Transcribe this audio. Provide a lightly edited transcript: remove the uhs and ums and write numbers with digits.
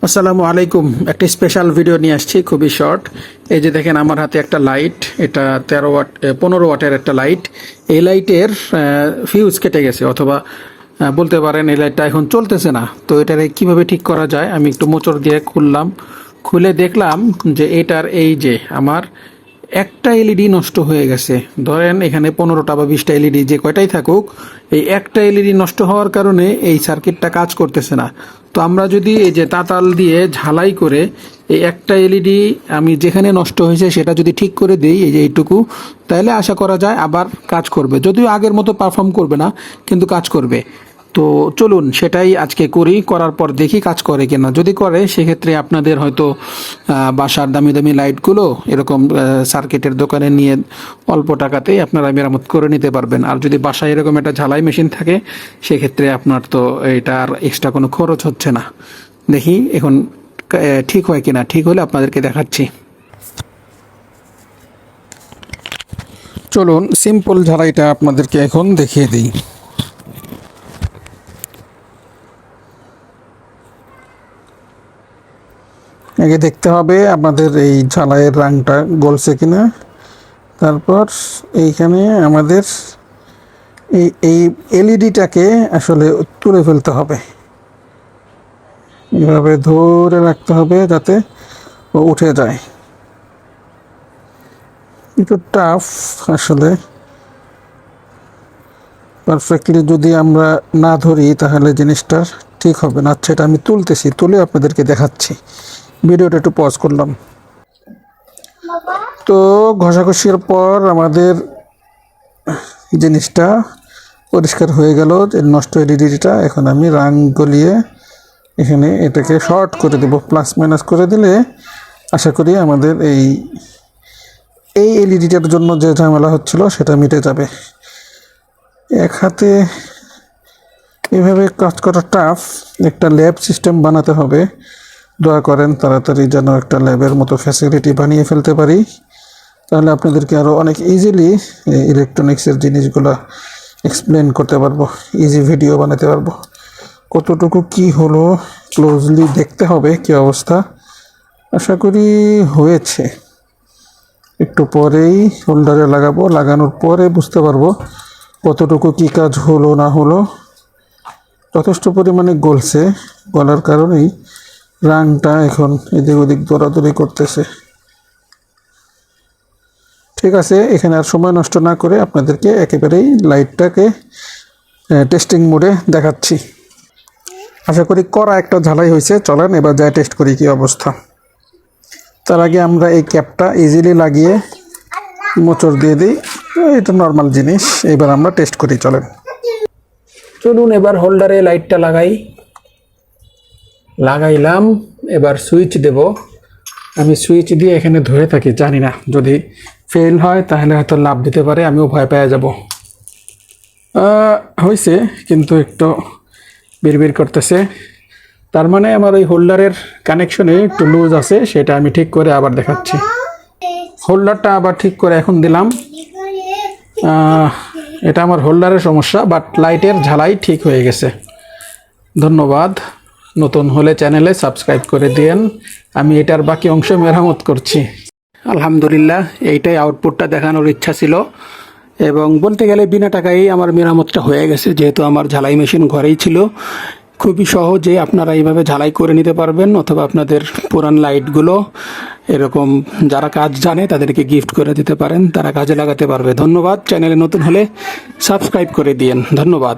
আসসালামু আলাইকুম। একটা স্পেশাল ভিডিও নিয়ে আসছি, খুবই শর্ট। এই যে দেখেন আমার হাতে একটা লাইট, এটা 13 ওয়াট 15 ওয়াটের একটা লাইট। এই লাইটের ফিউজ কেটে গেছে, অথবা বলতে পারেন এই লাইটটা এখন চলতেছে না। তো এটারে কিভাবে ঠিক করা যায় আমি একটু মোচড় দিয়ে খুললাম। খুলে দেখলাম যে এটার এই যে আমার একটা এলইডি নষ্ট হয়ে গেছে। ধরেন এখানে 15টা বা 20টা এলইডি যে কয়টাই থাকুক, এই একটা এলইডি নষ্ট হওয়ার কারণে এই সার্কিটটা কাজ করতেছে না। তো আমরা যদি এই যে তাতাল দিয়ে ঝালাই করে এই একটা এলইডি আমি যেখানে নষ্ট হয়েছে সেটা যদি ঠিক করে দিই, এই যে এইটুকু, তাহলে আশা করা যায় আবার কাজ করবে। যদিও আগের মতো পারফর্ম করবে না, কিন্তু কাজ করবে। তো চলুন সেটাই আজকে করি, করার পর দেখি কাজ করে কিনা। যদি করে সেক্ষেত্রে আপনাদের হয়তো বাসার দামি দামি লাইটগুলো এরকম সার্কিটের দোকানে নিয়ে অল্প টাকাতেই আপনারা মেরামত করে নিতে পারবেন। আর যদি বাসায় এরকম একটা ঝালাই মেশিন থাকে সেক্ষেত্রে আপনার তো এটা আর এক্সট্রা কোনো খরচ হচ্ছে না। দেখি এখন ঠিক হয় কিনা। ঠিক হলে আপনাদেরকে দেখাচ্ছি। চলুন সিম্পল ঝালাইটা আপনাদেরকে এখন দেখিয়ে দিই। আগে দেখতে হবে আপনাদের এই ঝালাইয়ের রঙটা গলছে কিনা। তারপর এইখানে আমাদের এই এলইডিটাকে আসলে তুলে ফেলতে হবে, এভাবে ধরে রাখতে হবে যাতে ও উঠে যায়। একটু টাফ আসলে, পারফেক্টলি যদি আমরা না ধরি তাহলে জিনিসটা ঠিক হবে না। আচ্ছা, এটা আমি তুলতেছি, তুলে আপনাদেরকে দেখাচ্ছি। ভিডিওটা একটু পজ করলাম। তো ঘষাঘষির পর আমাদের জিনিসটা পরিষ্কার হয়ে গেল, যে নষ্ট এলইডিটা। এখন আমি রং গলিয়ে এখানে এটাকে শর্ট করে দেব, প্লাস মাইনাস করে দিলে আশা করি আমাদের এই এলইডিটার জন্য যে ঝামেলা হচ্ছিল সেটা মিটে যাবে। এক হাতে এভাবে কাজ করা টাফ, একটা ল্যাব সিস্টেম বানাতে হবে। দোয়া করেন তাড়াতাড়ি যেন একটা ল্যাবের মতো ফ্যাসিলিটি বানিয়ে ফেলতে পারি, তাহলে আপনাদেরকে আরও অনেক ইজিলি ইলেকট্রনিক্সের জিনিসগুলো এক্সপ্লেন করতে পারবো, ইজি ভিডিও বানাতে পারবো। কতটুকু কি হলো ক্লোজলি দেখতে হবে, কি অবস্থা। আশা করি হয়েছে। একটু পরেই হোল্ডারে লাগাবো, লাগানোর পরে বুঝতে পারবো কতটুকু কি কাজ হলো না হলো। যথেষ্ট পরিমাণে গলছে, গলার কারণেই রঙটা এখন এদিক ওদিক দৌড়াদৌড়ি করতেছে। ঠিক আছে, এখানে আর সময় নষ্ট না করে আপনাদেরকে একেবারেই লাইটটাকে টেস্টিং মোডে দেখাচ্ছি। আশা করি করা একটা ঝালাই হয়েছে। চলেন এবার যাই টেস্ট করি কি অবস্থা। তার আগে আমরা এই ক্যাপটা ইজিলি লাগিয়ে মোচড় দিয়ে দিই, এটা নর্মাল জিনিস। এবার আমরা টেস্ট করি, চলেন। চলুন এবার হোল্ডারে লাইটটা লাগাইলাম। এবার সুইচ দেব। আমি সুইচ দিয়ে এখানে ধরে থাকি, জানি না যদি ফেল হয় তাহলে হয়তো লাভ দিতে পারে, আমিও ভয় পেয়ে যাব। হয়েছে, কিন্তু একটু বিড়বিড় করতেছে। তার মানে আমার ওই হোল্ডারের কানেকশনে একটু লুজ আছে, সেটা আমি ঠিক করে আবার দেখাচ্ছি। হোল্ডারটা আবার ঠিক করে এখন দিলাম। এটা আমার হোল্ডারের সমস্যা, বাট লাইটের ঝালাই ঠিক হয়ে গেছে। ধন্যবাদ। নতুন হলে চ্যানেলে সাবস্ক্রাইব করে দিয়েন। আমি এটার বাকি অংশ মেরামত করছি। আলহামদুলিল্লাহ, এইটাই আউটপুটটা দেখানোর ইচ্ছা ছিল, এবং বলতে গেলে বিনা টাকায় আমার মেরামতটা হয়ে গেছে, যেহেতু আমার ঝালাই মেশিন ঘরেই ছিল। খুবই সহজে আপনারা এইভাবে ঝালাই করে নিতে পারবেন, অথবা আপনাদের পুরান লাইটগুলো এরকম যারা কাজ জানে তাদেরকে গিফট করে দিতে পারেন, তারা কাজে লাগাতে পারবে। ধন্যবাদ। চ্যানেলে নতুন হলে সাবস্ক্রাইব করে দিয়েন। ধন্যবাদ।